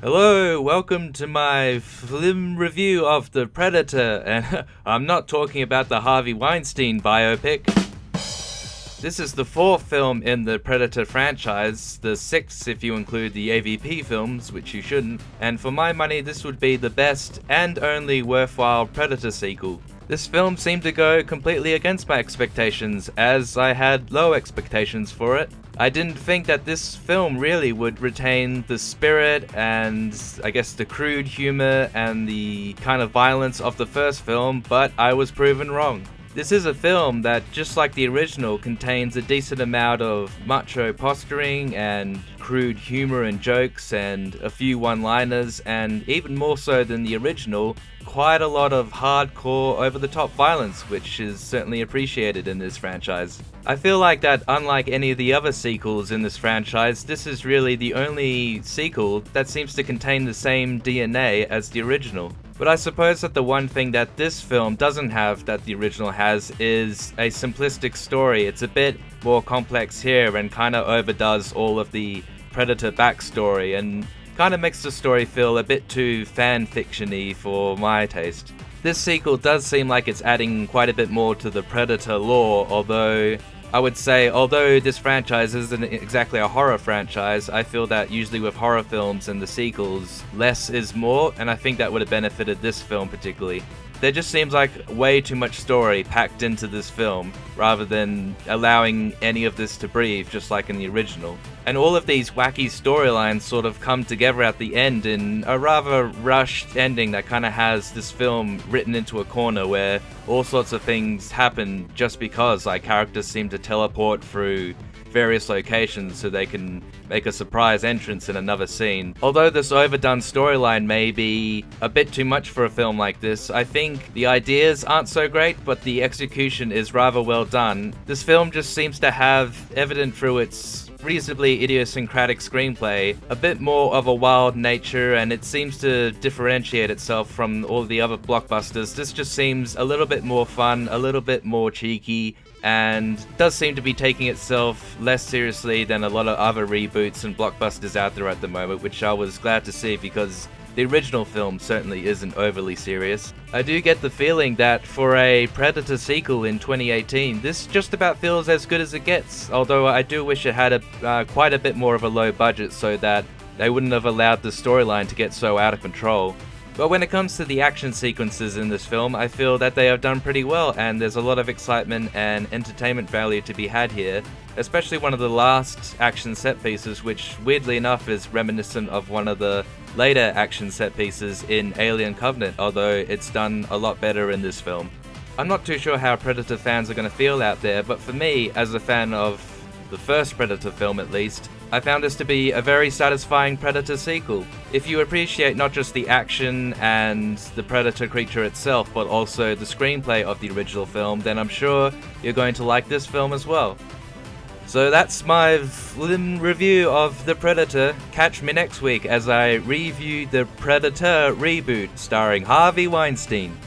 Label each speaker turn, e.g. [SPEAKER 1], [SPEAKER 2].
[SPEAKER 1] Hello, welcome to my FLIM review of The Predator, and I'm not talking about the Harvey Weinstein biopic. This is the fourth film in the Predator franchise, the sixth if you include the AVP films, which you shouldn't, and for my money this would be the best and only worthwhile Predator sequel. This film seemed to go completely against my expectations, as I had low expectations for it. I didn't think that this film really would retain the spirit and I guess the crude humor and the kind of violence of the first film, but I was proven wrong. This is a film that, just like the original, contains a decent amount of macho posturing and crude humor and jokes and a few one-liners, and even more so than the original, quite a lot of hardcore, over-the-top violence, which is certainly appreciated in this franchise. I feel like that, unlike any of the other sequels in this franchise, this is really the only sequel that seems to contain the same DNA as the original. But I suppose that the one thing that this film doesn't have that the original has is a simplistic story. It's a bit more complex here and kind of overdoes all of the Predator backstory and kind of makes the story feel a bit too fan-fiction-y for my taste. This sequel does seem like it's adding quite a bit more to the Predator lore, although I would say, although this franchise isn't exactly a horror franchise, I feel that usually with horror films and the sequels, less is more, and I think that would have benefited this film particularly. There just seems like way too much story packed into this film, rather than allowing any of this to breathe, just like in the original. And all of these wacky storylines sort of come together at the end in a rather rushed ending that kind of has this film written into a corner where all sorts of things happen just because characters seem to teleport through various locations so they can make a surprise entrance in another scene. Although this overdone storyline may be a bit too much for a film like this, I think the ideas aren't so great, but the execution is rather well done. This film just seems to have, evident through its reasonably idiosyncratic screenplay, a bit more of a wild nature, and it seems to differentiate itself from all the other blockbusters. This just seems a little bit more fun, a little bit more cheeky, and does seem to be taking itself less seriously than a lot of other reboots and blockbusters out there at the moment, which I was glad to see because the original film certainly isn't overly serious. I do get the feeling that for a Predator sequel in 2018, this just about feels as good as it gets, although I do wish it had quite a bit more of a low budget so that they wouldn't have allowed the storyline to get so out of control. But when it comes to the action sequences in this film, I feel that they have done pretty well, and there's a lot of excitement and entertainment value to be had here, especially one of the last action set pieces, which weirdly enough is reminiscent of one of the later action set pieces in Alien Covenant, although it's done a lot better in this film. I'm not too sure how Predator fans are going to feel out there, but for me, as a fan of the first Predator film at least, I found this to be a very satisfying Predator sequel. If you appreciate not just the action and the Predator creature itself, but also the screenplay of the original film, then I'm sure you're going to like this film as well. So that's my FLIM review of The Predator. Catch me next week as I review the Predator reboot starring Harvey Weinstein.